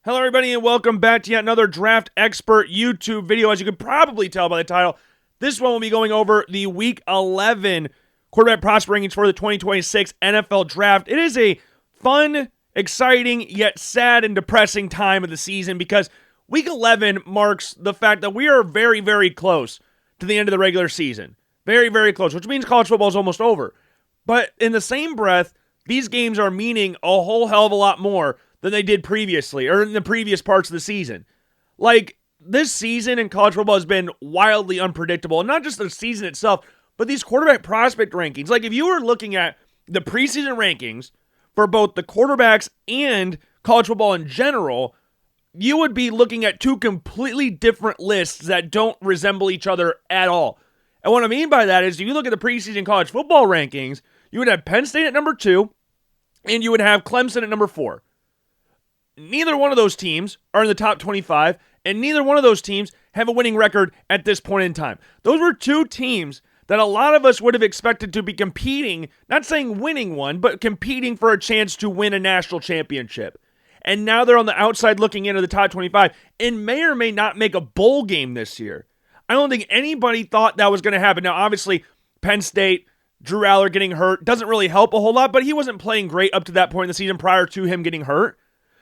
Hello, everybody, and welcome back to yet another Draft Expert YouTube video. As you can probably tell by the title, this one will be going over the Week 11 quarterback prospect rankings for the 2026 NFL Draft. It is a fun, exciting, yet sad and depressing time of the season because Week 11 marks the fact that we are very, very close to the end of the regular season. Very, very close, which means college football is almost over. But in the same breath, these games are meaning a whole hell of a lot more than they did previously, or in the previous parts of the season. Like, this season in college football has been wildly unpredictable. And not just the season itself, but these quarterback prospect rankings. Like, if you were looking at the preseason rankings for both the quarterbacks and college football in general, you would be looking at two completely different lists that don't resemble each other at all. And what I mean by that is, if you look at the preseason college football rankings, you would have Penn State at number 2, and you would have Clemson at number 4. Neither one of those teams are in the top 25, and neither one of those teams have a winning record at this point in time. Those were two teams that a lot of us would have expected to be competing, not saying winning one, but competing for a chance to win a national championship. And now they're on the outside looking into the top 25 and may or may not make a bowl game this year. I don't think anybody thought that was going to happen. Now, obviously, Penn State, Drew Aller getting hurt doesn't really help a whole lot, but he wasn't playing great up to that point in the season prior to him getting hurt.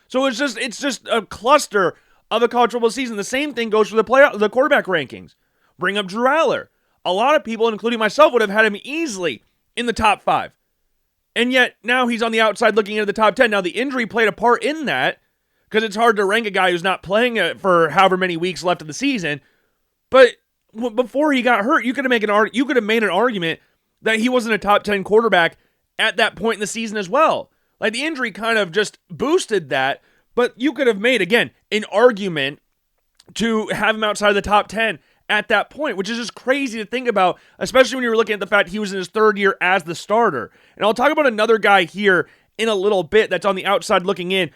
So it's just a cluster of a college football season. The same thing goes for the quarterback rankings. Bring up Drew Aller. A lot of people, including myself, would have had him easily in the top 5. And yet, now he's on the outside looking into the top 10. Now, the injury played a part in that, because it's hard to rank a guy who's not playing for however many weeks left of the season. But before he got hurt, you could have made an argument that he wasn't a top 10 quarterback at that point in the season as well. Like, the injury kind of just boosted that, but you could have made, again, an argument to have him outside of the top 10 at that point, which is just crazy to think about, especially when you're looking at the fact he was in his third year as the starter. And I'll talk about another guy here in a little bit that's on the outside looking in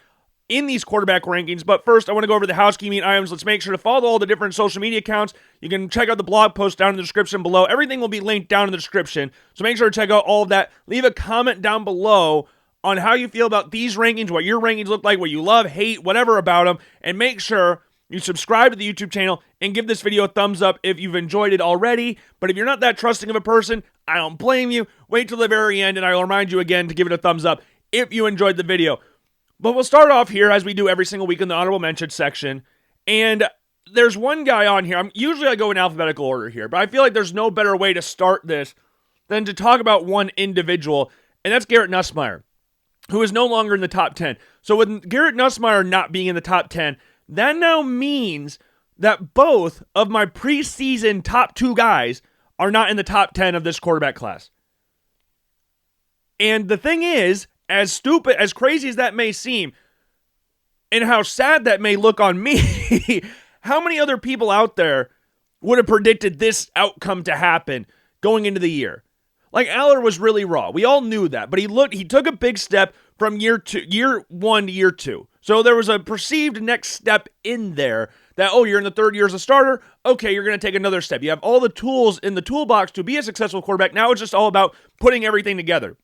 these quarterback rankings. But first, I want to go over the housekeeping items. Let's make sure to follow all the different social media accounts. You can check out the blog post down in the description below. Everything will be linked down in the description, so make sure to check out all of that. Leave a comment down below on how you feel about these rankings, what your rankings look like, what you love, hate, whatever about them, and make sure you subscribe to the YouTube channel and give this video a thumbs up if you've enjoyed it already. But if you're not that trusting of a person, I don't blame you. Wait till the very end, and I will remind you again to give it a thumbs up if you enjoyed the video. But we'll start off here, as we do every single week, in the honorable mention section. And there's one guy on here. Usually I go in alphabetical order here, but I feel like there's no better way to start this than to talk about one individual, and that's Garrett Nussmeier, who is no longer in the top 10. So with Garrett Nussmeier not being in the top 10, that now means that both of my preseason top 2 guys are not in the top 10 of this quarterback class. And the thing is, as stupid, as crazy as that may seem, and how sad that may look on me, how many other people out there would have predicted this outcome to happen going into the year? Like, Aller was really raw. We all knew that, but he took a big step from year 1 to year 2. So there was a perceived next step in there that, oh, you're in the third year as a starter. Okay, you're going to take another step. You have all the tools in the toolbox to be a successful quarterback. Now it's just all about putting everything together.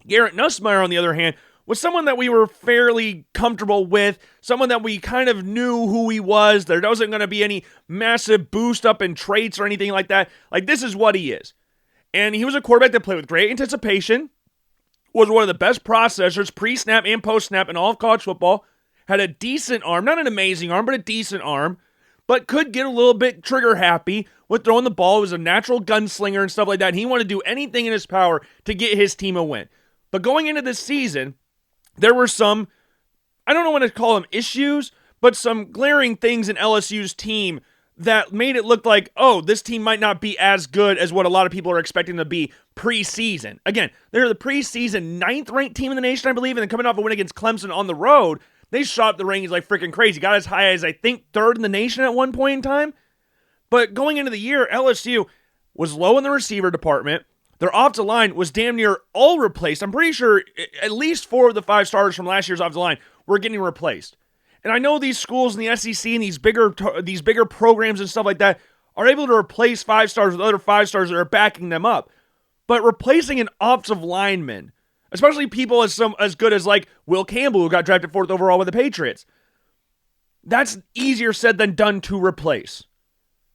Garrett Nussmeier, on the other hand, was someone that we were fairly comfortable with, someone that we kind of knew who he was. There wasn't going to be any massive boost up in traits or anything like that. Like, this is what he is. And he was a quarterback that played with great anticipation, was one of the best processors pre-snap and post-snap in all of college football, had a decent arm, not an amazing arm, but a decent arm, but could get a little bit trigger happy with throwing the ball. He was a natural gunslinger and stuff like that, and he wanted to do anything in his power to get his team a win. But going into this season, there were some, I don't know what to call them, issues, but some glaring things in LSU's team that made it look like, oh, this team might not be as good as what a lot of people are expecting to be preseason. Again, they're the preseason 9th-ranked team in the nation, I believe, and then coming off a win against Clemson on the road, they shot up the rankings like freaking crazy. Got as high as, I think, 3rd in the nation at one point in time. But going into the year, LSU was low in the receiver department. Their offensive line was damn near all replaced. I'm pretty sure at least 4 of the 5 starters from last year's offensive line were getting replaced. And I know these schools in the SEC and these bigger programs and stuff like that are able to replace 5 stars with other 5 stars that are backing them up. But replacing an offensive lineman, especially people as good as like Will Campbell, who got drafted 4th overall with the Patriots, That's easier said than done to replace.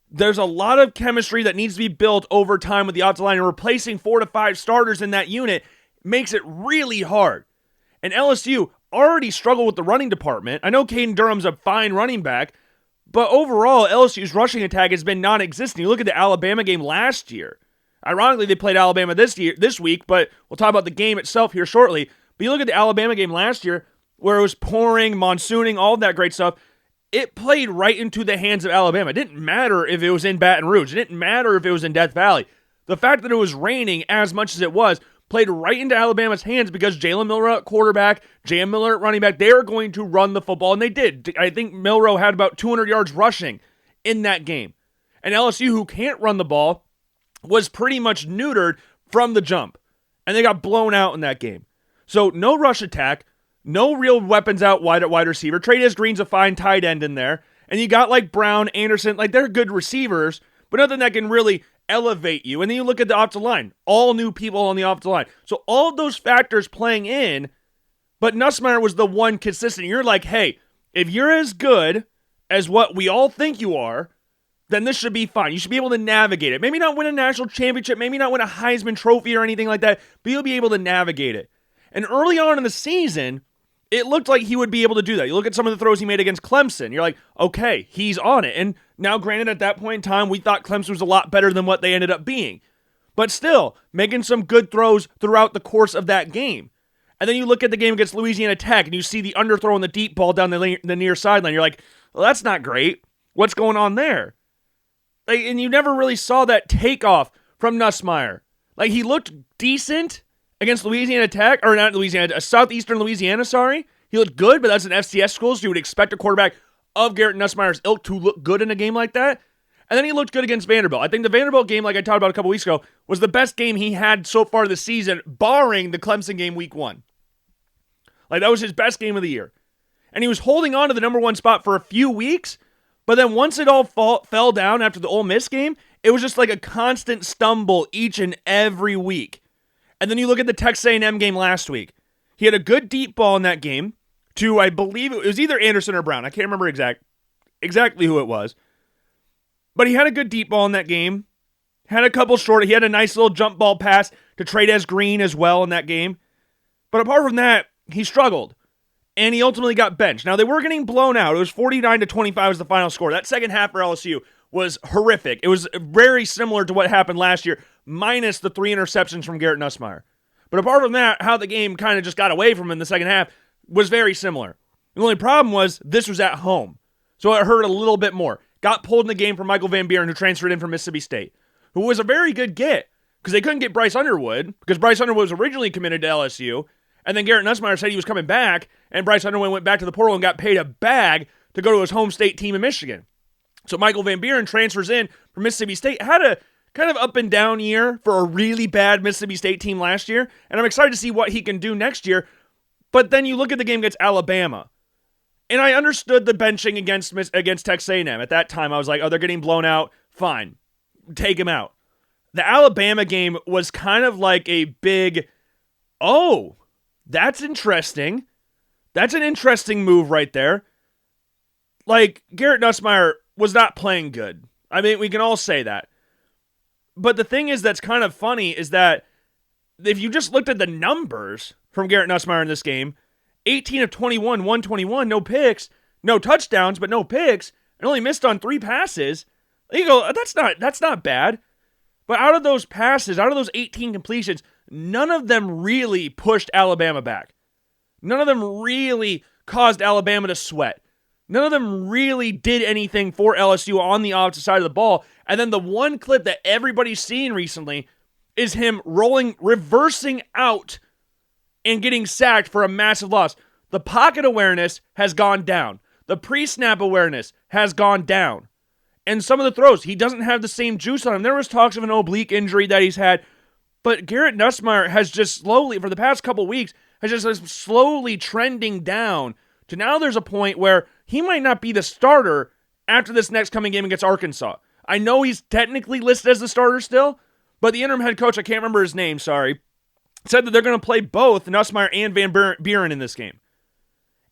There's a lot of chemistry that needs to be built over time with the offensive line, and replacing 4 to 5 starters in that unit makes it really hard. And LSU already struggled with the running department. I know Caden Durham's a fine running back, but overall, LSU's rushing attack has been non-existent. You look at the Alabama game last year. Ironically, they played Alabama this week, but we'll talk about the game itself here shortly. But you look at the Alabama game last year, where it was pouring, monsooning, all of that great stuff. It played right into the hands of Alabama. It didn't matter if it was in Baton Rouge. It didn't matter if it was in Death Valley. The fact that it was raining as much as it was played right into Alabama's hands because Jalen Milroe at quarterback, Jam Miller at running back, they were going to run the football, and they did. I think Milroe had about 200 yards rushing in that game. And LSU, who can't run the ball, was pretty much neutered from the jump. And they got blown out in that game. So no rush attack, no real weapons out wide at wide receiver. Tre'Davious Green's a fine tight end in there. And you got like Brown, Anderson, like they're good receivers, but nothing that can really elevate you. And then you look at the offensive line, all new people on the offensive line. So all of those factors playing in, but Nussmeier was the one consistent. You're like, hey, if you're as good as what we all think you are, then this should be fine. You should be able to navigate it. Maybe not win a national championship, maybe not win a Heisman Trophy or anything like that, but you'll be able to navigate it. And early on in the season, it looked like he would be able to do that. You look at some of the throws he made against Clemson. You're like, okay, he's on it. And now, granted, at that point in time, we thought Clemson was a lot better than what they ended up being. But still, making some good throws throughout the course of that game. And then you look at the game against Louisiana Tech, and you see the underthrow and the deep ball down the near sideline. You're like, well, that's not great. What's going on there? And you never really saw that takeoff from Nussmeier. Like, he looked decent against Louisiana Tech, or not Louisiana, Southeastern Louisiana, sorry. He looked good, but that's an FCS school, so you would expect a quarterback of Garrett Nussmeier's ilk to look good in a game like that. And then he looked good against Vanderbilt. I think the Vanderbilt game, like I talked about a couple weeks ago, was the best game he had so far this season, barring the Clemson game week 1. Like, that was his best game of the year. And he was holding on to the number 1 spot for a few weeks, but then once it all fell down after the Ole Miss game, it was just like a constant stumble each and every week. And then you look at the Texas A&M game last week. He had a good deep ball in that game to, I believe, it was either Anderson or Brown. I can't remember exactly who it was. But he had a good deep ball in that game. Had a couple short. He had a nice little jump ball pass to Tre'Davious Green as well in that game. But apart from that, he struggled. And he ultimately got benched. Now, they were getting blown out. It was 49-25 was the final score. That second half for LSU was horrific. It was very similar to what happened last year, minus the 3 interceptions from Garrett Nussmeier. But apart from that, how the game kind of just got away from him in the second half was very similar. The only problem was this was at home. So it hurt a little bit more. Got pulled in the game for Michael Van Buren, who transferred in from Mississippi State, who was a very good get because they couldn't get Bryce Underwood because Bryce Underwood was originally committed to LSU. And then Garrett Nussmeier said he was coming back, and Bryce Underwood went back to the portal and got paid a bag to go to his home state team in Michigan. So Michael Van Buren transfers in from Mississippi State, had a kind of up and down year for a really bad Mississippi State team last year, and I'm excited to see what he can do next year. But then you look at the game against Alabama, and I understood the benching against Texas A&M. At that time, I was like, oh, they're getting blown out. Fine. Take him out. The Alabama game was kind of like a big, oh, that's interesting. That's an interesting move right there. Like, Garrett Nussmeier was not playing good. I mean, we can all say that. But the thing is that's kind of funny is that if you just looked at the numbers from Garrett Nussmeier in this game, 18 of 21, 121, no picks, no touchdowns, but no picks, and only missed on 3 passes. You go, that's not bad. But out of those passes, out of those 18 completions, none of them really pushed Alabama back. None of them really caused Alabama to sweat. None of them really did anything for LSU on the opposite side of the ball. And then the one clip that everybody's seen recently is him reversing out and getting sacked for a massive loss. The pocket awareness has gone down. The pre-snap awareness has gone down. And some of the throws, he doesn't have the same juice on him. There was talks of an oblique injury that he's had. But Garrett Nussmeier has just slowly, for the past couple weeks, has just slowly trending down to now there's a point where he might not be the starter after this next coming game against Arkansas. I know he's technically listed as the starter still, but the interim head coach, I can't remember his name, sorry, said that they're going to play both Nussmeier and Van Buren in this game.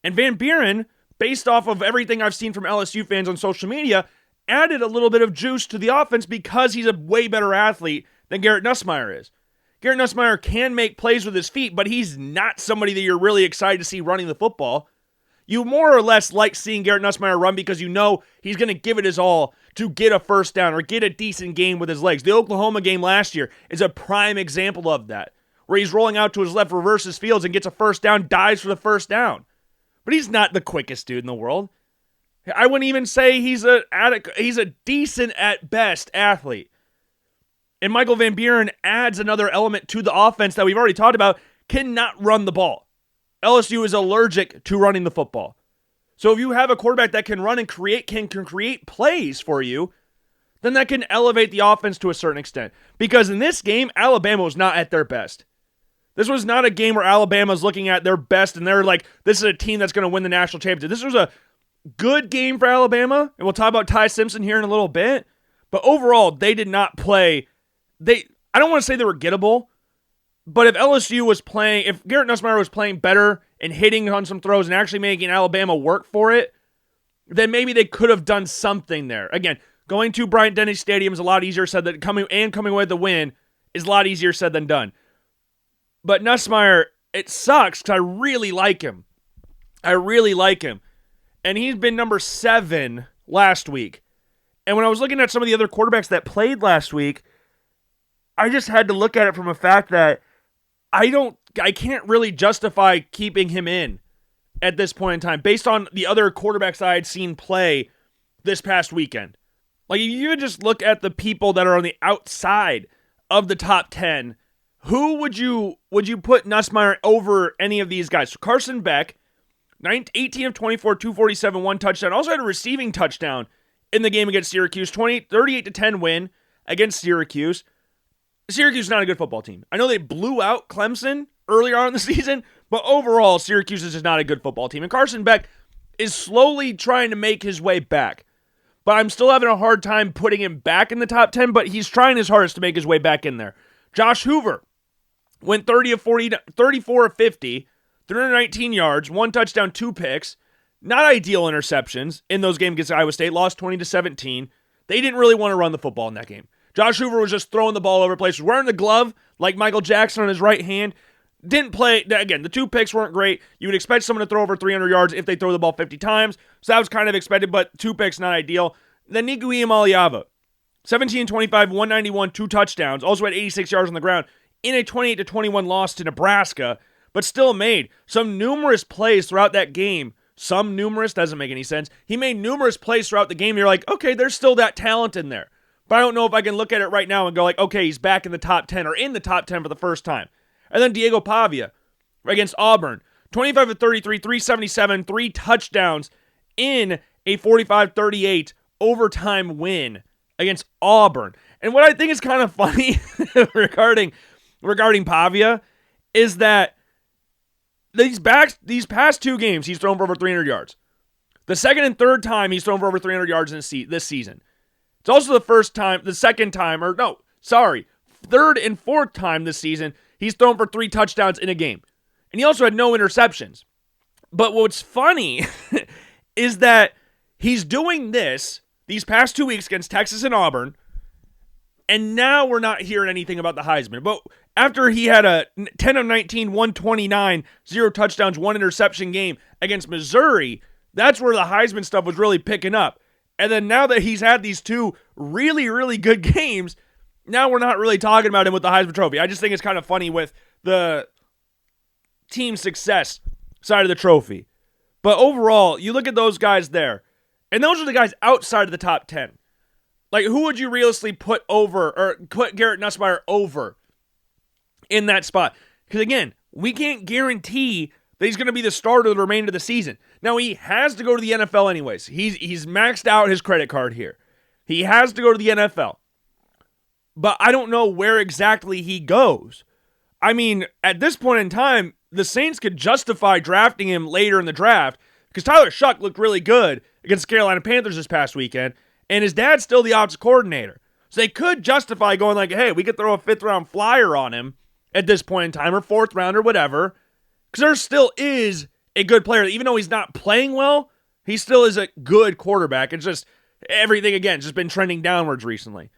And Van Buren based off of everything I've seen from LSU fans on social media, added a little bit of juice to the offense because he's a way better athlete than Garrett Nussmeier is. Garrett Nussmeier can make plays with his feet, but he's not somebody that you're really excited to see running the football. You more or less like seeing Garrett Nussmeier run because you know he's going to give it his all to get a first down or get a decent game with his legs. The Oklahoma game last year is a prime example of that, where he's rolling out to his left, reverses fields, and gets a first down, dives for the first down. But he's not the quickest dude in the world. I wouldn't even say he's a decent at best athlete. And Michael Van Buren adds another element to the offense that we've already talked about, cannot run the ball. LSU is allergic to running the football. So if you have a quarterback that can run and can create plays for you, then that can elevate the offense to a certain extent. Because in this game, Alabama was not at their best. This was not a game where Alabama's looking at their best and they're like, this is a team that's going to win the national championship. This was a good game for Alabama, and we'll talk about Ty Simpson here in a little bit. But overall, they did not play. I don't want to say they were gettable, but if Garrett Nussmeier was playing better and hitting on some throws and actually making Alabama work for it, then maybe they could have done something there. Again, going to Bryant-Denny Stadium is a lot easier said than coming away with the win is a lot easier said than done. But Nussmeier, it sucks because I really like him. And he's been number 7 last week. And when I was looking at some of the other quarterbacks that played last week, I just had to look at it from a fact that I can't really justify keeping him in at this point in time based on the other quarterbacks I had seen play this past weekend. Like, if you just look at the people that are on the outside of the top 10, who would you put Nussmeier over any of these guys? So Carson Beck, 18 of 24, 247, 1 touchdown. Also had a receiving touchdown in the game against Syracuse. 38-10 win against Syracuse. Syracuse is not a good football team. I know they blew out Clemson earlier on in the season, but overall, Syracuse is just not a good football team. And Carson Beck is slowly trying to make his way back. But I'm still having a hard time putting him back in the top 10, but he's trying his hardest to make his way back in there. Josh Hoover went 34 of 50, 319 yards, 1 touchdown, 2 picks. Not ideal interceptions in those games against Iowa State. Lost 20-17. They didn't really want to run the football in that game. Josh Hoover was just throwing the ball over the place, wearing the glove like Michael Jackson on his right hand. Didn't play, again, the 2 picks weren't great. You would expect someone to throw over 300 yards if they throw the ball 50 times. So that was kind of expected, but 2 picks, not ideal. Then Nico Iamaleava, 17-25, 191, 2 touchdowns. Also had 86 yards on the ground in a 28-21 loss to Nebraska, but still made some numerous plays throughout that game. Some numerous, doesn't make any sense. He made numerous plays throughout the game. You're like, okay, there's still that talent in there. But I don't know if I can look at it right now and go like, okay, he's back in the top 10 or in the top 10 for the first time. And then Diego Pavia against Auburn. 25 of 33, 377, 3 touchdowns in a 45-38 overtime win against Auburn. And what I think is kind of funny regarding Pavia is that these past 2 games, he's thrown for over 300 yards. The second and third time he's thrown for over 300 yards in this season. It's also third and fourth time this season he's thrown for 3 touchdowns in a game. And he also had no interceptions. But what's funny is that he's doing these past 2 weeks against Texas and Auburn, and now we're not hearing anything about the Heisman. But after he had a 10 of 19, 129, 0 touchdowns, 1 interception game against Missouri, that's where the Heisman stuff was really picking up. And then now that he's had these 2 really, really good games, now we're not really talking about him with the Heisman Trophy. I just think it's kind of funny with the team success side of the trophy. But overall, you look at those guys there, and those are the guys outside of the top 10. Like, who would you realistically put Garrett Nussmeier over in that spot? Because again, we can't guarantee that he's going to be the starter the remainder of the season. Now, he has to go to the NFL anyways. He's maxed out his credit card here. He has to go to the NFL. But I don't know where exactly he goes. I mean, at this point in time, the Saints could justify drafting him later in the draft because Tyler Shuck looked really good against the Carolina Panthers this past weekend, and his dad's still the offensive coordinator. So they could justify going like, hey, we could throw a 5th-round flyer on him at this point in time, or 4th round or whatever, because there still is a good player. Even though he's not playing well, He still is a good quarterback. It's just everything, again, just been trending downwards recently.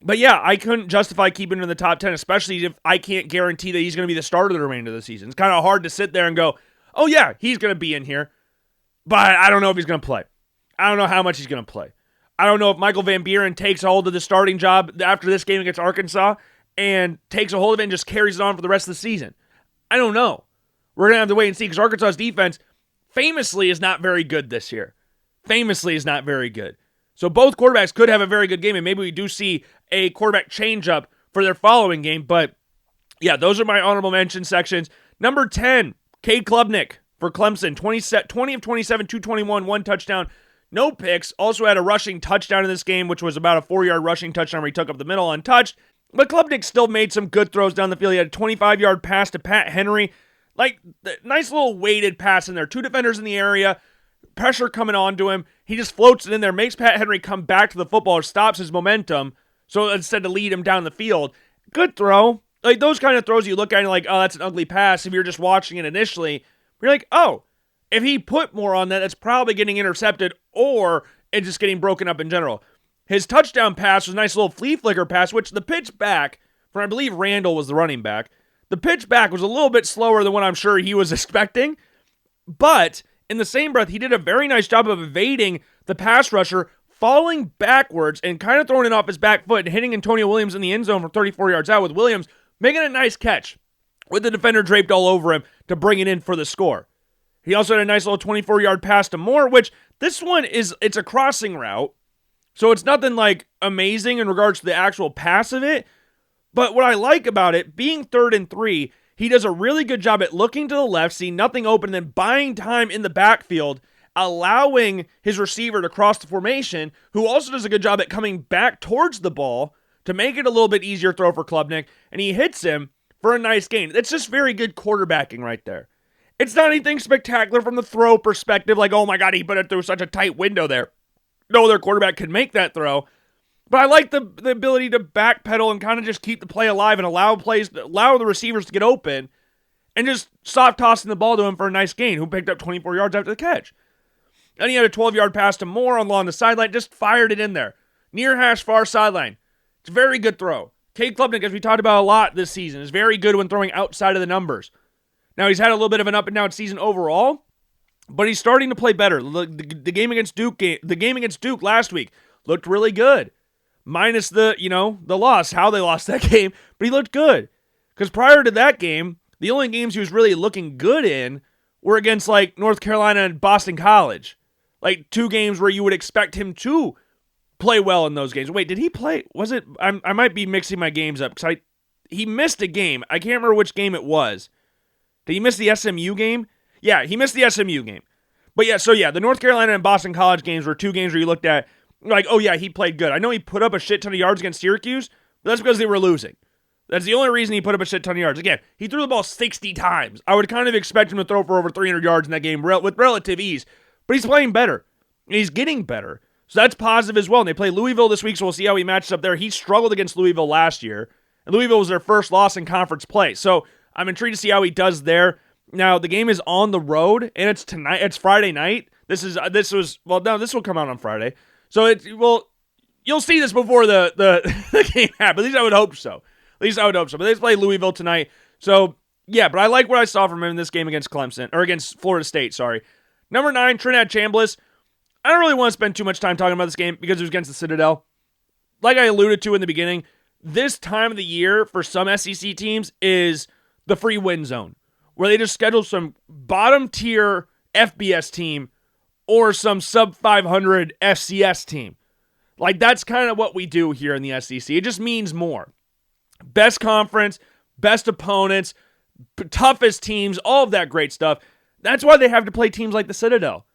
But yeah, I couldn't justify keeping him in the top 10, especially if I can't guarantee that he's going to be the starter the remainder of the season. It's kind of hard to sit there and go, oh yeah, he's going to be in here, but I don't know if he's going to play. I don't know how much he's going to play. I don't know if Michael Van Buren takes a hold of the starting job after this game against Arkansas and takes a hold of it and just carries it on for the rest of the season. I don't know. We're going to have to wait and see because Arkansas's defense famously is not very good this year. Famously is not very good. So both quarterbacks could have a very good game, and maybe we do see a quarterback change-up for their following game. But, yeah, those are my honorable mention sections. Number 10, Cade Klubnik for Clemson. 20 of 27, 221, 1 touchdown, no picks. Also had a rushing touchdown in this game, which was about a 4-yard rushing touchdown where he took up the middle untouched. But Klubnik still made some good throws down the field. He had a 25-yard pass to Pat Henry. Like, nice little weighted pass in there. 2 defenders in the area. Pressure coming on to him. He just floats it in there, makes Pat Henry come back to the football, stops his momentum, so instead to lead him down the field. Good throw. Like, those kind of throws you look at and you're like, oh, that's an ugly pass. If you're just watching it initially, you're like, oh, if he put more on that, it's probably getting intercepted or it's just getting broken up in general. His touchdown pass was a nice little flea flicker pass, which the pitch back from, I believe Randall was the running back. The pitch back was a little bit slower than what I'm sure he was expecting, but in the same breath, he did a very nice job of evading the pass rusher, falling backwards and kind of throwing it off his back foot and hitting Antonio Williams in the end zone from 34 yards out, with Williams making a nice catch with the defender draped all over him to bring it in for the score. He also had a nice little 24-yard pass to Moore, which this one it's a crossing route, so it's nothing like amazing in regards to the actual pass of it. But what I like about it, being 3rd and 3, he does a really good job at looking to the left, seeing nothing open, and then buying time in the backfield, allowing his receiver to cross the formation, who also does a good job at coming back towards the ball to make it a little bit easier throw for Klubnik, and he hits him for a nice gain. That's just very good quarterbacking right there. It's not anything spectacular from the throw perspective, like, oh my God, he put it through such a tight window there. No other quarterback could make that throw. But I like the ability to backpedal and kind of just keep the play alive and allow the receivers to get open and just soft tossing the ball to him for a nice gain, who picked up 24 yards after the catch. And he had a 12-yard pass to Moore along the sideline, just fired it in there. Near hash, far sideline. It's a very good throw. Cade Klubnik, as we talked about a lot this season, is very good when throwing outside of the numbers. Now, he's had a little bit of an up-and-down season overall, but he's starting to play better. The game against Duke last week looked really good. Minus the loss, how they lost that game, but he looked good. Because prior to that game, the only games he was really looking good in were against, like, North Carolina and Boston College. Like, 2 games where you would expect him to play well in those games. Wait, did he play? Was it? I might be mixing my games up, because he missed a game. I can't remember which game it was. Did he miss the SMU game? Yeah, he missed the SMU game. But yeah, the North Carolina and Boston College games were 2 games where you looked at, like, oh yeah, he played good. I know he put up a shit ton of yards against Syracuse, but that's because they were losing. That's the only reason he put up a shit ton of yards. Again, he threw the ball 60 times. I would kind of expect him to throw for over 300 yards in that game with relative ease, but he's playing better. And he's getting better. So that's positive as well. And they play Louisville this week, so we'll see how he matches up there. He struggled against Louisville last year, and Louisville was their first loss in conference play. So I'm intrigued to see how he does there. Now, the game is on the road, and it's tonight. It's Friday night. This will come out on Friday. So you'll see this before the game happens. At least I would hope so. But they play Louisville tonight. So, yeah, but I like what I saw from him in this game against against Florida State, sorry. Number 9, Trinidad Chambliss. I don't really want to spend too much time talking about this game because it was against the Citadel. Like I alluded to in the beginning, this time of the year for some SEC teams is the free win zone, where they just schedule some bottom-tier FBS team or some sub-500 FCS team. Like, that's kind of what we do here in the SEC. It just means more. Best conference, best opponents, toughest teams, all of that great stuff. That's why they have to play teams like the Citadel.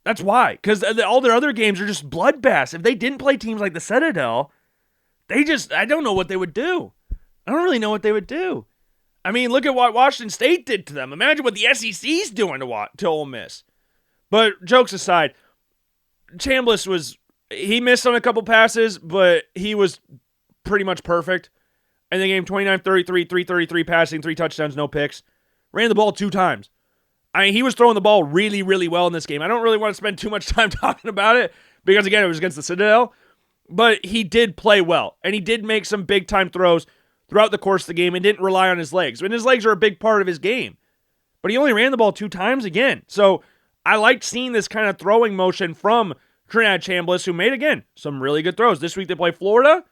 That's why. Because all their other games are just bloodbaths. If they didn't play teams like the Citadel, I don't know what they would do. I don't really know what they would do. I mean, look at what Washington State did to them. Imagine what the SEC's doing to Ole Miss. But jokes aside, Chambliss he missed on a couple passes, but he was pretty much perfect. And the game, 29-33, 333 passing, 3 touchdowns, no picks. Ran the ball 2 times. I mean, he was throwing the ball really, really well in this game. I don't really want to spend too much time talking about it because, again, it was against the Citadel. But he did play well, and he did make some big-time throws throughout the course of the game and didn't rely on his legs. And his legs are a big part of his game. But he only ran the ball 2 times again. So I liked seeing this kind of throwing motion from Trinidad Chambliss, who made, again, some really good throws. This week they play Florida,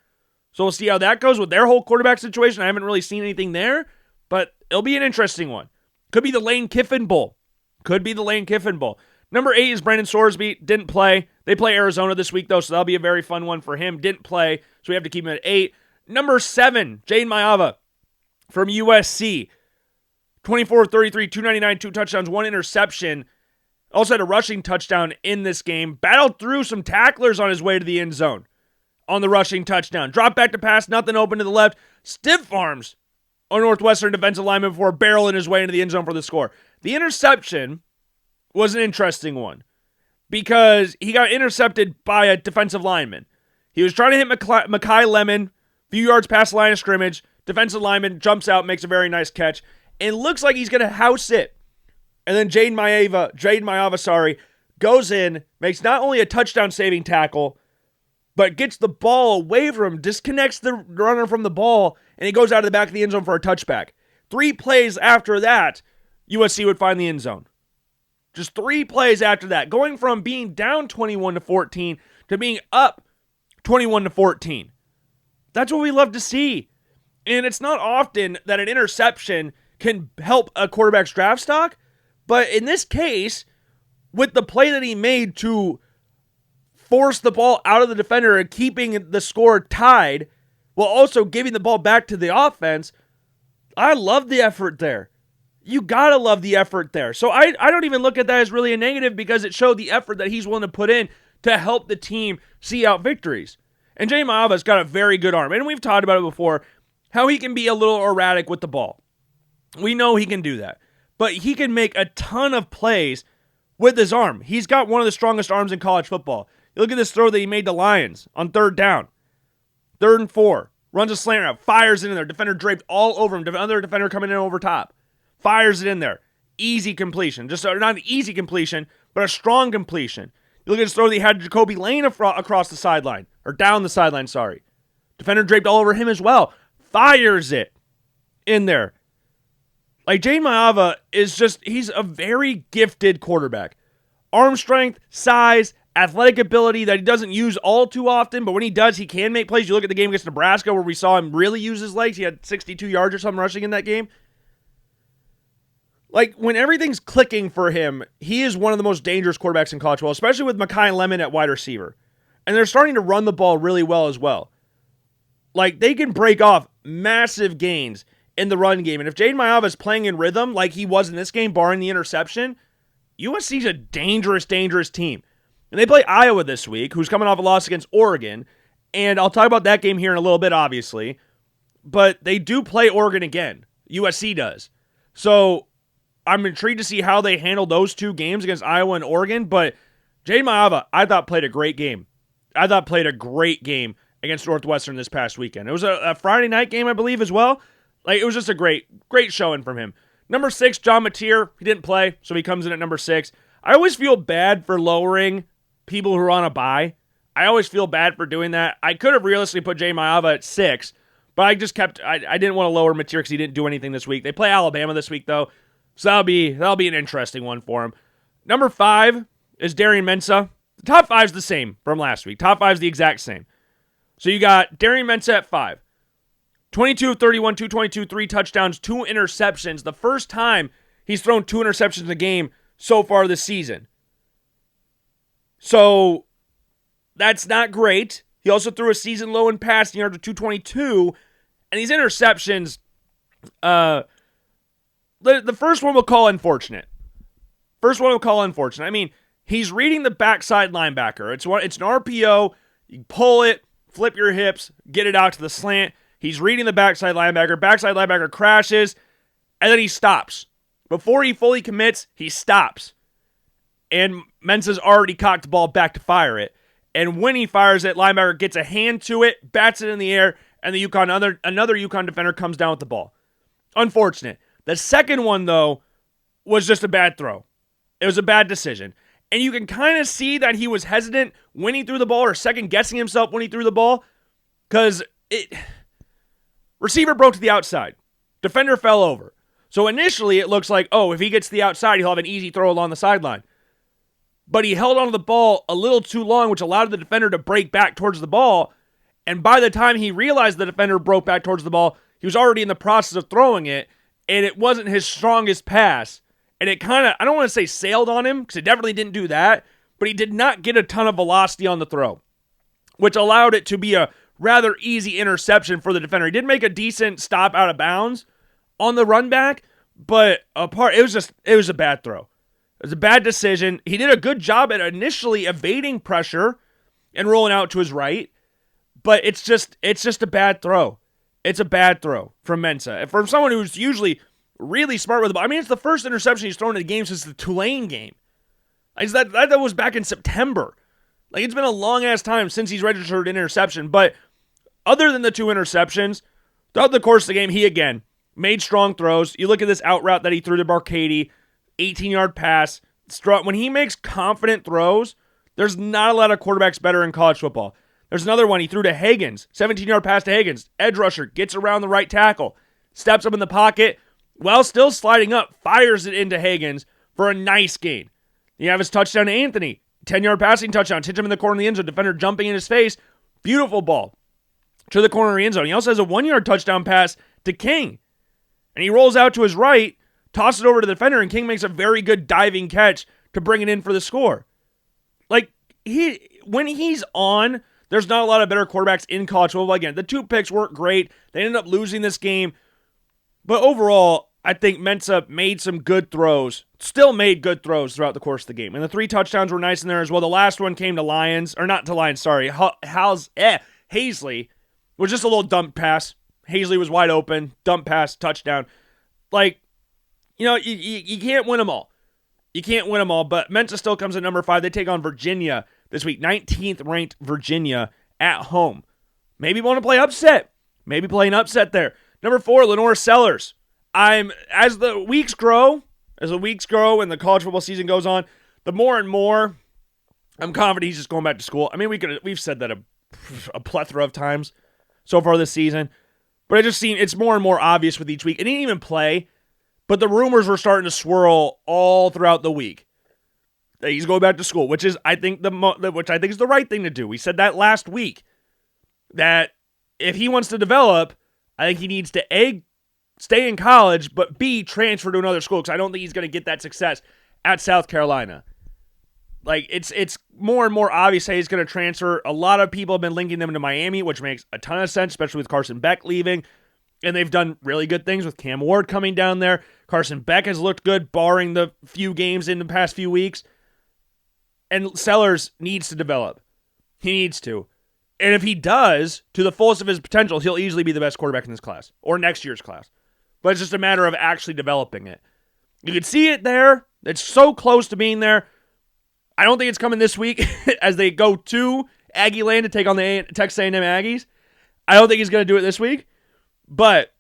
so we'll see how that goes with their whole quarterback situation. I haven't really seen anything there, but it'll be an interesting one. Could be the Lane Kiffin Bowl. Number 8 is Brendan Sorsby. Didn't play. They play Arizona this week, though, so that'll be a very fun one for him. Didn't play, so we have to keep him at 8. Number 7, Jaden Maiava from USC. 24-33, 299, 2 touchdowns, 1 interception. Also had a rushing touchdown in this game. Battled through some tacklers on his way to the end zone on the rushing touchdown. Dropped back to pass, nothing open to the left. Stiff arms on Northwestern defensive lineman before barreling his way into the end zone for the score. The interception was an interesting one because he got intercepted by a defensive lineman. He was trying to hit Mekhi Lemon, few yards past the line of scrimmage. Defensive lineman jumps out, makes a very nice catch, and looks like he's going to house it. And then Jaden Maiava, goes in, makes not only a touchdown-saving tackle, but gets the ball away from him, disconnects the runner from the ball, and he goes out of the back of the end zone for a touchback. 3 plays after that, USC would find the end zone. Just 3 plays after that, going from being down 21-14 to being up 21-14. That's what we love to see. And it's not often that an interception can help a quarterback's draft stock, but in this case, with the play that he made to force the ball out of the defender and keeping the score tied, while also giving the ball back to the offense, I love the effort there. You gotta love the effort there. So I don't even look at that as really a negative because it showed the effort that he's willing to put in to help the team see out victories. And Jay Maava's got a very good arm. And we've talked about it before, how he can be a little erratic with the ball. We know he can do that. But he can make a ton of plays with his arm. He's got one of the strongest arms in college football. You look at this throw that he made to Lions on 3rd down. 3rd and 4. Runs a slant route. Fires it in there. Defender draped all over him. Another defender coming in over top. Fires it in there. Easy completion. Just not an easy completion, but a strong completion. You look at this throw that he had Jacoby Lane across the sideline. Or down the sideline, sorry. Defender draped all over him as well. Fires it in there. Like, Jaden Maiava is just, he's a very gifted quarterback. Arm strength, size, athletic ability that he doesn't use all too often, but when he does, he can make plays. You look at the game against Nebraska where we saw him really use his legs. He had 62 yards or something rushing in that game. Like, when everything's clicking for him, he is one of the most dangerous quarterbacks in college football, especially with Mekhi Lemon at wide receiver. And they're starting to run the ball really well as well. Like, they can break off massive gains in the run game. And if Jaden Maiava is playing in rhythm like he was in this game, barring the interception, USC's a dangerous, dangerous team. And they play Iowa this week, who's coming off a loss against Oregon. And I'll talk about that game here in a little bit, obviously. But they do play Oregon again. USC does. So I'm intrigued to see how they handle those 2 games against Iowa and Oregon. But Jaden Maiava, I thought, played a great game. Against Northwestern this past weekend. It was a Friday night game, I believe, as well. Like, it was just a great showing from him. Number 6, John Mateer. He didn't play, so he comes in at number 6. I always feel bad for lowering people who are on a bye. I always feel bad for doing that. I could have realistically put Jay Maiava at 6, but I just kept, I didn't want to lower Mateer because he didn't do anything this week. They play Alabama this week, though, so that'll be an interesting one for him. Number 5 is Darian Mensah. The top 5 is the same from last week. Top 5 is the exact same. So you got Darian Mensah at 5. 22 of 31, 222, 3 touchdowns, 2 interceptions. The first time he's thrown 2 interceptions in a game so far this season. So that's not great. He also threw a season low in passing yards of 222. And these interceptions, the first one we'll call unfortunate. I mean, he's reading the backside linebacker. It's an RPO. You pull it, flip your hips, get it out to the slant. He's reading the backside linebacker. Backside linebacker crashes, and then he stops. Before he fully commits, he stops. And Mensah's already cocked the ball back to fire it. And when he fires it, linebacker gets a hand to it, bats it in the air, and another UConn defender comes down with the ball. Unfortunate. The second one, though, was just a bad throw. It was a bad decision. And you can kind of see that he was hesitant when he threw the ball or second guessing himself when he threw the ball because receiver broke to the outside. Defender fell over. So initially it looks like, oh, if he gets to the outside, he'll have an easy throw along the sideline. But he held onto the ball a little too long, which allowed the defender to break back towards the ball. And by the time he realized the defender broke back towards the ball, he was already in the process of throwing it, and it wasn't his strongest pass. And it kind of, I don't want to say sailed on him, because it definitely didn't do that, but he did not get a ton of velocity on the throw, which allowed it to be a rather easy interception for the defender. He did make a decent stop out of bounds on the run back, but it was a bad throw. It was a bad decision. He did a good job at initially evading pressure and rolling out to his right, but it's just a bad throw. It's a bad throw from Mensah. And from someone who's usually really smart with the ball. I mean, it's the first interception he's thrown in the game since the Tulane game. Like, that was back in September. Like, it's been a long-ass time since he's registered an interception. But other than the 2 interceptions, throughout the course of the game, he, again, made strong throws. You look at this out route that he threw to Barcady, 18-yard pass. When he makes confident throws, there's not a lot of quarterbacks better in college football. There's another one he threw to Higgins, 17-yard pass to Higgins. Edge rusher gets around the right tackle, steps up in the pocket, while still sliding up, fires it into Higgins for a nice gain. You have his touchdown to Anthony, 10-yard passing touchdown, hits him in the corner of the end zone, defender jumping in his face. Beautiful ball to the corner of the end zone. He also has a 1-yard touchdown pass to King. And he rolls out to his right, tosses it over to the defender, and King makes a very good diving catch to bring it in for the score. Like, when he's on, there's not a lot of better quarterbacks in college football. Again, the 2 picks weren't great. They ended up losing this game. But overall, I think Mensah made some good throws, still made good throws throughout the course of the game. And the 3 touchdowns were nice in there as well. The last one came to Lions, or not to Lions, sorry. Hazley was just a little dump pass. Hazley was wide open, dump pass, touchdown. Like, you can't win them all. You can't win them all, but Mensah still comes at number 5. They take on Virginia this week, 19th ranked Virginia at home. Maybe want to play upset. Maybe play an upset there. Number 4, Lenore Sellers. As the weeks grow and the college football season goes on, the more and more I'm confident he's just going back to school. I mean, we've said that a plethora of times so far this season, but it's more and more obvious with each week. It didn't even play, but the rumors were starting to swirl all throughout the week that he's going back to school, which is I think is the right thing to do. We said that last week, that if he wants to develop, I think he needs to stay in college, but B, transfer to another school, because I don't think he's going to get that success at South Carolina. Like, it's more and more obvious that he's going to transfer. A lot of people have been linking them to Miami, which makes a ton of sense, especially with Carson Beck leaving. And they've done really good things with Cam Ward coming down there. Carson Beck has looked good, barring the few games in the past few weeks. And Sellers needs to develop. He needs to. And if he does, to the fullest of his potential, he'll easily be the best quarterback in this class, or next year's class. But it's just a matter of actually developing it. You can see it there. It's so close to being there. I don't think it's coming this week as they go to Aggie Land to take on the Texas A&M Aggies. I don't think he's going to do it this week. But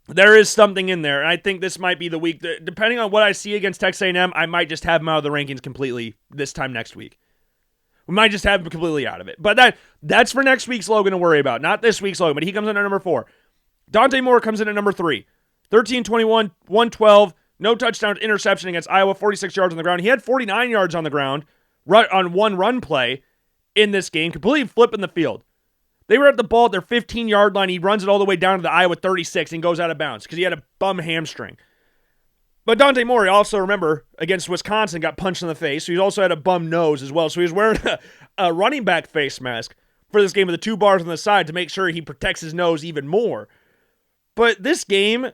there is something in there. And I think this might be the week that, depending on what I see against Texas A&M, I might just have him out of the rankings completely this time next week. We might just have him completely out of it. But that's for next week's Logan to worry about. Not this week's Logan, but he comes in at number 4. Dante Moore comes in at number 3. 13-21, 112, no touchdowns, interception against Iowa, 46 yards on the ground. He had 49 yards on the ground on one run play in this game, completely flipping the field. They were at the ball at their 15-yard line. He runs it all the way down to the Iowa 36 and goes out of bounds because he had a bum hamstring. But Dante Moore, also remember, against Wisconsin, got punched in the face. So he also had a bum nose as well. So he was wearing a running back face mask for this game with the 2 bars on the side to make sure he protects his nose even more. But this game,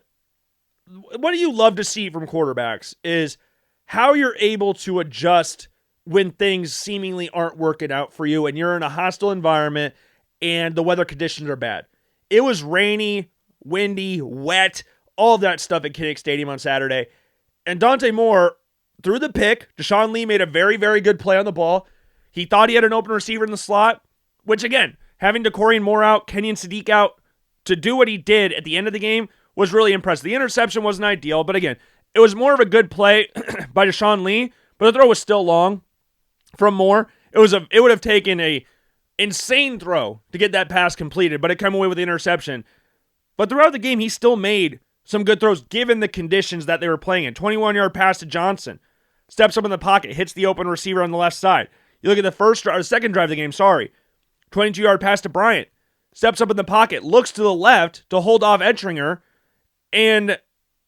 what do you love to see from quarterbacks is how you're able to adjust when things seemingly aren't working out for you and you're in a hostile environment and the weather conditions are bad. It was rainy, windy, wet, all of that stuff at Kinnick Stadium on Saturday. And Dante Moore threw the pick. Deshaun Lee made a very, very good play on the ball. He thought he had an open receiver in the slot, which again, having DeCorian Moore out, Kenyon Sadiq out to do what he did at the end of the game was really impressive. The interception wasn't ideal, but again, It was more of a good play by Deshaun Lee, but the throw was still long from Moore. It would have taken a insane throw to get that pass completed, but it came away with the interception. But throughout the game, he still made some good throws given the conditions that they were playing in. 21-yard pass to Johnson. Steps up in the pocket, hits the open receiver on the left side. You look at the second drive of the game, 22-yard pass to Bryant. Steps up in the pocket, looks to the left to hold off Ettringer, and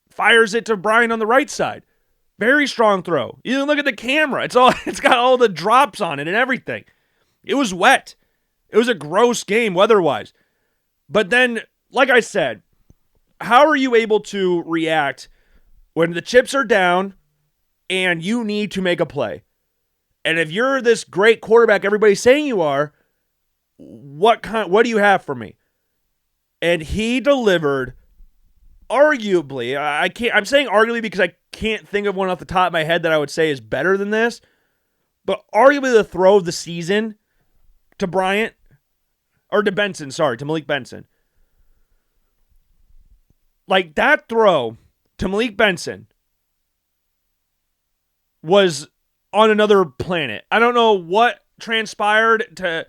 fires it to Bryant on the right side. Very strong throw. You look at the camera. It's got all the drops on it and everything. It was wet. It was a gross game weather-wise. But then, like I said, how are you able to react when the chips are down and you need to make a play? And if you're this great quarterback everybody's saying you are, what do you have for me? And he delivered arguably, I'm saying arguably because I can't think of one off the top of my head that I would say is better than this, but arguably the throw of the season to Bryant, or to Malik Benson. Like, that throw to Malik Benson was on another planet. I don't know what transpired to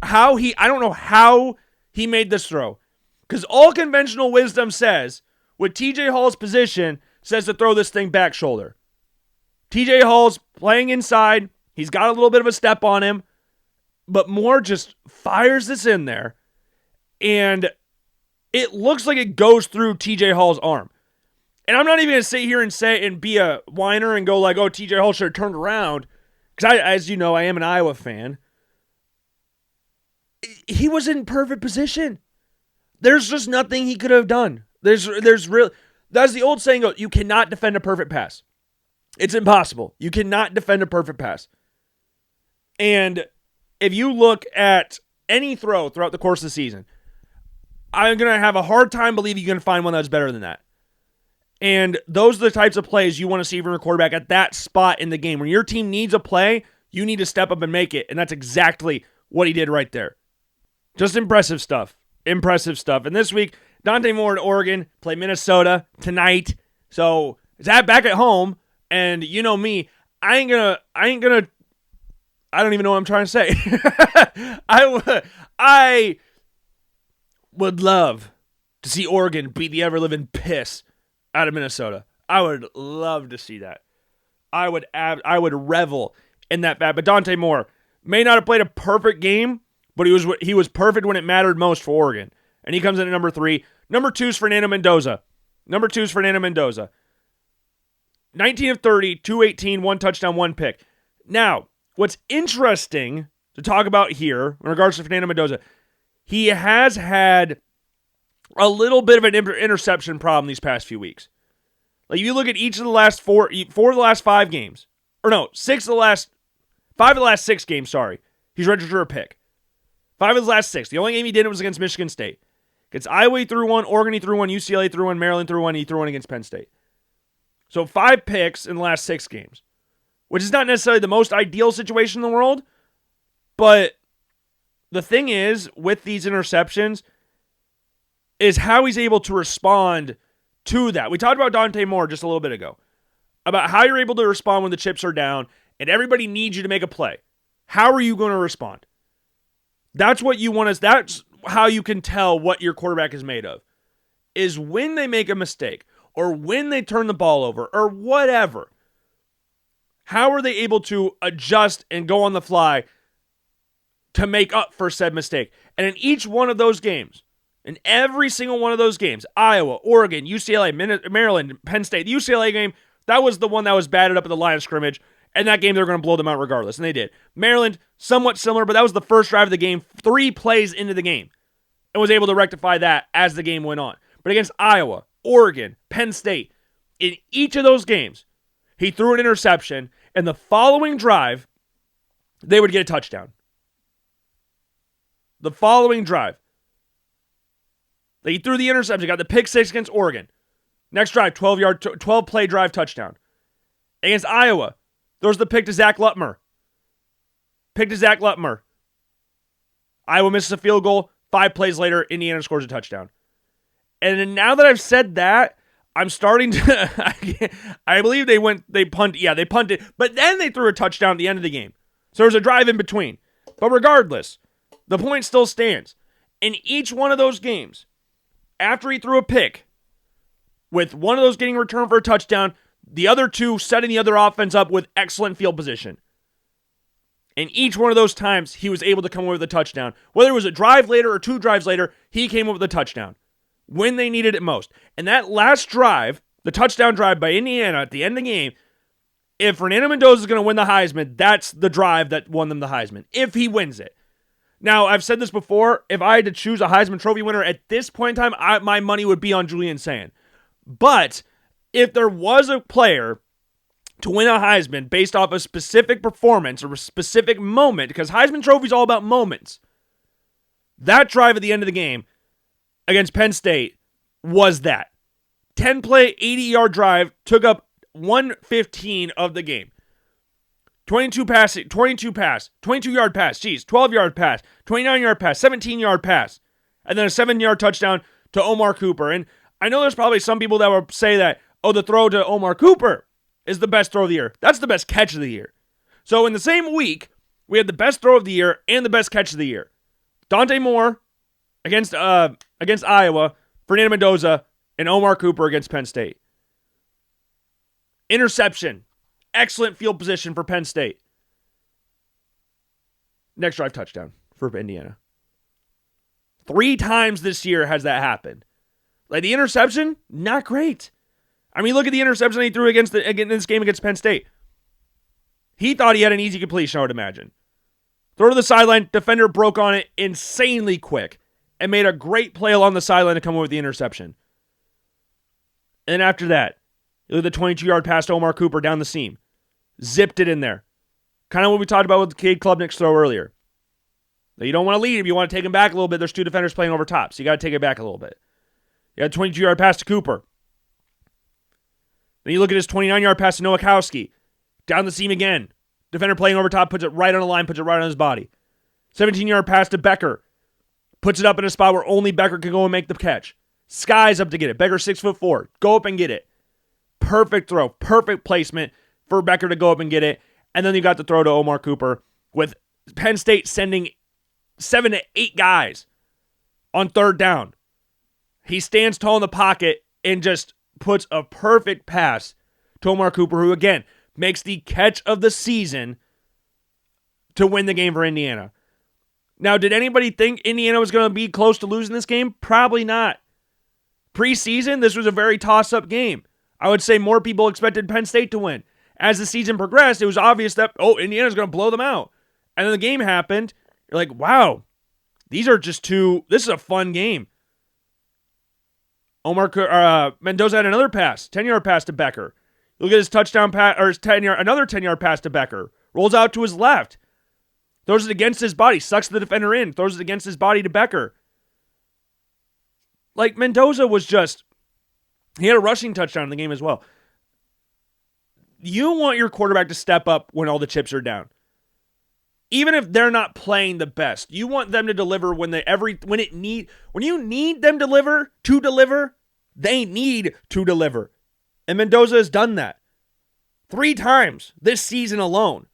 I don't know how he made this throw. Because all conventional wisdom says, with TJ Hall's position, says to throw this thing back shoulder. TJ Hall's playing inside. He's got a little bit of a step on him. But Moore just fires this in there. And it looks like it goes through TJ Hall's arm. And I'm not even going to sit here and say and be a whiner and go like, oh, TJ Hall should have turned around. Because as you know, I am an Iowa fan. He was in perfect position. There's just nothing he could have done. That's the old saying, you cannot defend a perfect pass. It's impossible. You cannot defend a perfect pass. And if you look at any throw throughout the course of the season, I'm going to have a hard time believing you're going to find one that's better than that. And those are the types of plays you want to see from your quarterback at that spot in the game. When your team needs a play, you need to step up and make it. And that's exactly what he did right there. Just impressive stuff. Impressive stuff. And this week, Dante Moore at Oregon play Minnesota tonight. So it's back at home. And you know me, I don't even know what I'm trying to say. I would love to see Oregon beat the ever-living piss out of Minnesota. I would love to see that. I would revel in that fact. But Dante Moore may not have played a perfect game, but he was perfect when it mattered most for Oregon. And he comes in at number 3. Number 2 is Fernando Mendoza. 19 of 30, 218, 1 touchdown, 1 pick. Now, what's interesting to talk about here in regards to Fernando Mendoza, he has had a little bit of an interception problem these past few weeks. Like, you look at each of the last 4 of the last 5 games, or no, 5 of the last 6 games, sorry, he's registered a pick. 5 of the last 6. The only game he did was against Michigan State. Against Iowa, he threw 1. Oregon, he threw 1. UCLA threw 1. Maryland threw 1. He threw 1 against Penn State. So 5 picks in the last 6 games, which is not necessarily the most ideal situation in the world, but the thing is, with these interceptions, is how he's able to respond to that. We talked about Dante Moore just a little bit ago, about how you're able to respond when the chips are down and everybody needs you to make a play. How are you going to respond? That's how you can tell what your quarterback is made of, is when they make a mistake or when they turn the ball over or whatever. How are they able to adjust and go on the fly to make up for said mistake? And in each one of those games, in every single one of those games, Iowa, Oregon, UCLA, Maryland, Penn State, the UCLA game, that was the one that was batted up at the line of scrimmage. And that game, they were going to blow them out regardless. And they did. Maryland, somewhat similar, but that was the first drive of the game, 3 plays into the game. And was able to rectify that as the game went on. But against Iowa, Oregon, Penn State, in each of those games, he threw an interception. And the following drive, they would get a touchdown. The following drive. He threw the interception, got the pick 6 against Oregon. Next drive, 12-play drive touchdown. Against Iowa, there was the pick to Zach Lutmer. Iowa misses a field goal. 5 plays later, Indiana scores a touchdown. And now that I've said that, I'm starting to, I believe they punted, but then they threw a touchdown at the end of the game. So there was a drive in between. But regardless, the point still stands. In each one of those games, after he threw a pick, with one of those getting returned for a touchdown, the other two setting the other offense up with excellent field position. And each one of those times, he was able to come away with a touchdown. Whether it was a drive later or 2 drives later, he came up with a touchdown when they needed it most. And that last drive, the touchdown drive by Indiana at the end of the game, if Fernando Mendoza is going to win the Heisman, that's the drive that won them the Heisman, if he wins it. Now, I've said this before, if I had to choose a Heisman Trophy winner at this point in time, my money would be on Julian Sand. But if there was a player to win a Heisman based off a specific performance or a specific moment, because Heisman Trophy is all about moments, that drive at the end of the game against Penn State was that. 10-play, 80-yard drive took up 115 of the game. 22-yard pass, 12-yard pass, 29-yard pass, 17-yard pass, and then a 7-yard touchdown to Omar Cooper. And I know there's probably some people that will say that, the throw to Omar Cooper is the best throw of the year. That's the best catch of the year. So in the same week, we had the best throw of the year and the best catch of the year. Dante Moore against Iowa, Fernando Mendoza, and Omar Cooper against Penn State. Interception. Excellent field position for Penn State. Next drive touchdown for Indiana. 3 times this year has that happened. Like the interception, not great. I mean, look at the interception he threw against this game against Penn State. He thought he had an easy completion, I would imagine. Throw to the sideline, defender broke on it insanely quick and made a great play along the sideline to come away with the interception. And after that, look at the 22-yard pass to Omar Cooper down the seam. Zipped it in there. Kind of what we talked about with the Cade Klubnik's throw earlier. Now, you don't want to lead him. You want to take him back a little bit. There's 2 defenders playing over top, so you got to take it back a little bit. You got a 22-yard pass to Cooper. Then you look at his 29-yard pass to Nowakowski. Down the seam again. Defender playing over top, puts it right on the line, puts it right on his body. 17-yard pass to Becker. Puts it up in a spot where only Becker can go and make the catch. Skies up to get it. Becker 6'4". Go up and get it. Perfect throw. Perfect placement for Becker to go up and get it. And then you got the throw to Omar Cooper with Penn State sending 7 to 8 guys on 3rd down. He stands tall in the pocket and just puts a perfect pass to Omar Cooper, who, again, makes the catch of the season to win the game for Indiana. Now, did anybody think Indiana was going to be close to losing this game? Probably not. Preseason, this was a very toss-up game. I would say more people expected Penn State to win. As the season progressed, it was obvious that, Indiana's going to blow them out. And then the game happened. You're like, wow, this is a fun game. Mendoza had another pass, 10-yard pass to Becker. Look at his touchdown pass, or his another 10-yard pass to Becker. Rolls out to his left. Throws it against his body, sucks the defender in, throws it against his body to Becker. Like, Mendoza was he had a rushing touchdown in the game as well. You want your quarterback to step up when all the chips are down. Even if they're not playing the best, you want them to deliver when you need them to deliver, they need to deliver. And Mendoza has done that 3 times this season alone.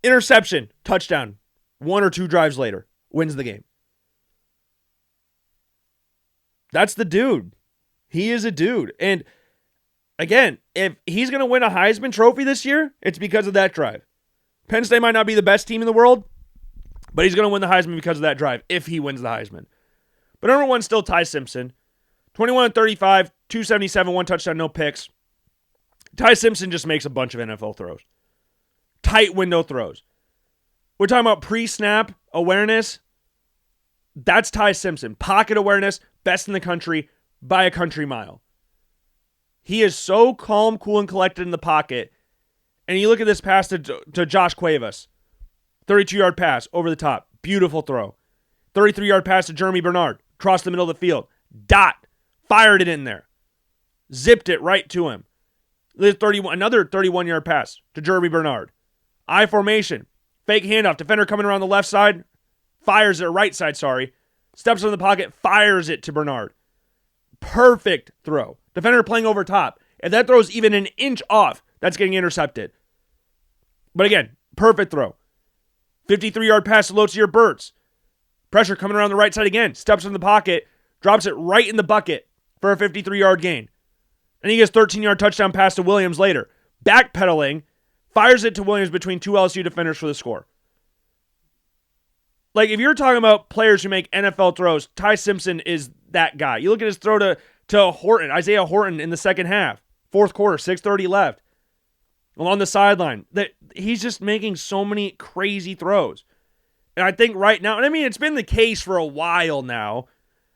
Interception, touchdown, 1 or 2 drives later, wins the game. That's the dude. He is a dude. And again, if he's going to win a Heisman Trophy this year, it's because of that drive. Penn State might not be the best team in the world, but he's going to win the Heisman because of that drive, if he wins the Heisman. But number 1 still Ty Simpson. 21-35, 277, 1 touchdown, no picks. Ty Simpson just makes a bunch of NFL throws. Tight window throws. We're talking about pre-snap awareness. That's Ty Simpson. Pocket awareness, best in the country by a country mile. He is so calm, cool, and collected in the pocket. And you look at this pass to Josh Cuevas. 32-yard pass over the top. Beautiful throw. 33-yard pass to Jeremy Bernard. Across the middle of the field. Dot. Fired it in there. Zipped it right to him. Another 31-yard pass to Jeremy Bernard. I formation. Fake handoff. Defender coming around the left side. Fires it, right side, sorry. Steps in the pocket. Fires it to Bernard. Perfect throw. Defender playing over top. If that throw is even an inch off, that's getting intercepted. But again, perfect throw. 53-yard pass to Lotier Burts. Pressure coming around the right side again. Steps in the pocket. Drops it right in the bucket for a 53-yard gain. And he gets 13-yard touchdown pass to Williams later. Backpedaling. Fires it to Williams between two LSU defenders for the score. Like, if you're talking about players who make NFL throws, Ty Simpson is that guy. You look at his throw to Horton, Isaiah Horton in the second half. Fourth quarter, 6:30 left. Along the sideline. He's just making so many crazy throws. And I think right now, and I mean, it's been the case for a while now.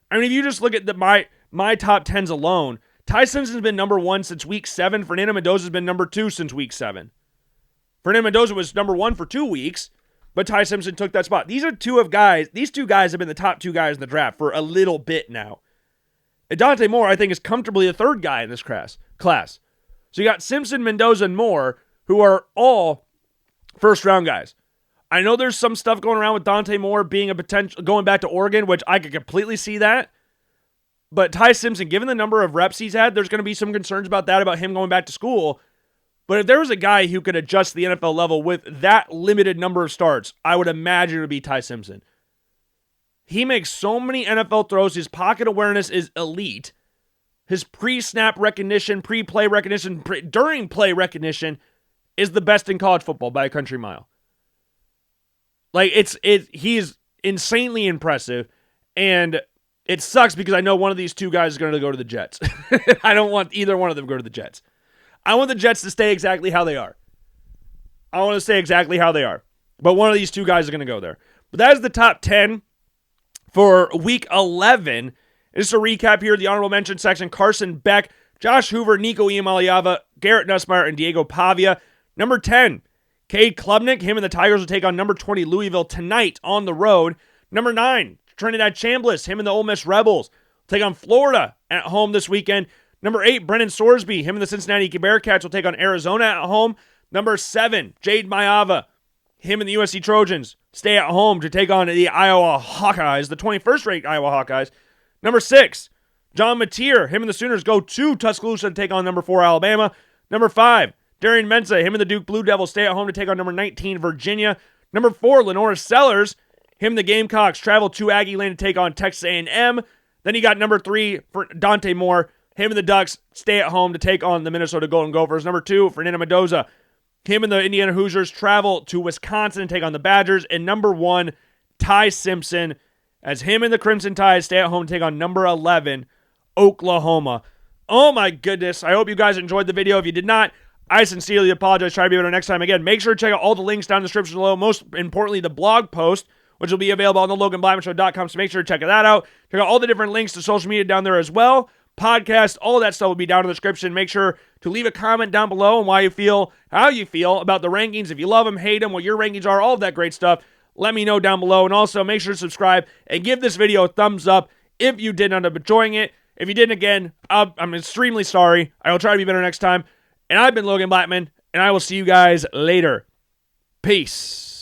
I mean, if you just look at my top 10s alone, Ty Simpson's been number 1 since week 7. Fernando Mendoza's been number 2 since week 7. Fernando Mendoza was number 1 for 2 weeks, but Ty Simpson took that spot. These two guys have been the top 2 guys in the draft for a little bit now. And Dante Moore, I think, is comfortably the 3rd guy in this class. So you got Simpson, Mendoza, and Moore, who are all first-round guys. I know there's some stuff going around with Dante Moore being a potential, going back to Oregon, which I could completely see that. But Ty Simpson, given the number of reps he's had, there's going to be some concerns about that, about him going back to school. But if there was a guy who could adjust the NFL level with that limited number of starts, I would imagine it would be Ty Simpson. He makes so many NFL throws. His pocket awareness is elite. His pre-snap recognition, pre-play recognition, during play recognition is the best in college football by a country mile. Like, he's insanely impressive, and it sucks because I know one of these two guys is going to go to the Jets. I don't want either one of them to go to the Jets. I want the Jets to stay exactly how they are. I want to stay exactly how they are. But one of these two guys is going to go there. But that is the top 10 for week 11. Just a recap here, the honorable mention section: Carson Beck, Josh Hoover, Nico Iamaleava, Garrett Nussmeier, and Diego Pavia. Number 10, Cade Klubnik. Him and the Tigers will take on number 20 Louisville tonight on the road. Number 9, Trinidad Chambliss. Him and the Ole Miss Rebels will take on Florida at home this weekend. Number 8, Brennan Sorsby. Him and the Cincinnati Bearcats will take on Arizona at home. Number 7, Jade Mailava. Him and the USC Trojans stay at home to take on the Iowa Hawkeyes, the 21st-ranked Iowa Hawkeyes. Number 6, John Mateer. Him and the Sooners go to Tuscaloosa to take on number 4, Alabama. Number 5, Darian Mensah. Him and the Duke Blue Devils stay at home to take on number 19, Virginia. Number 4, Lenora Sellers. Him and the Gamecocks travel to Aggie Lane to take on Texas A&M. Then you got number 3, for Dante Moore. Him and the Ducks stay at home to take on the Minnesota Golden Gophers. Number 2, Fernando Mendoza. Him and the Indiana Hoosiers travel to Wisconsin to take on the Badgers. And number 1, Ty Simpson, as him and the Crimson Tide stay at home to take on number 11, Oklahoma. Oh my goodness. I hope you guys enjoyed the video. If you did not, I sincerely apologize. Try to be better next time. Again, make sure to check out all the links down in the description below. Most importantly, the blog post, which will be available on the LoganBlackmanShow.com. So make sure to check that out. Check out all the different links to social media down there as well. Podcast, all that stuff will be down in the description. Make sure to leave a comment down below on why you feel, how you feel about the rankings. If you love them, hate them, what your rankings are, all of that great stuff, let me know down below. And also make sure to subscribe and give this video a thumbs up if you did end up enjoying it. If you didn't, again, I'm extremely sorry. I will try to be better next time. And I've been Logan Blackman, and I will see you guys later. Peace.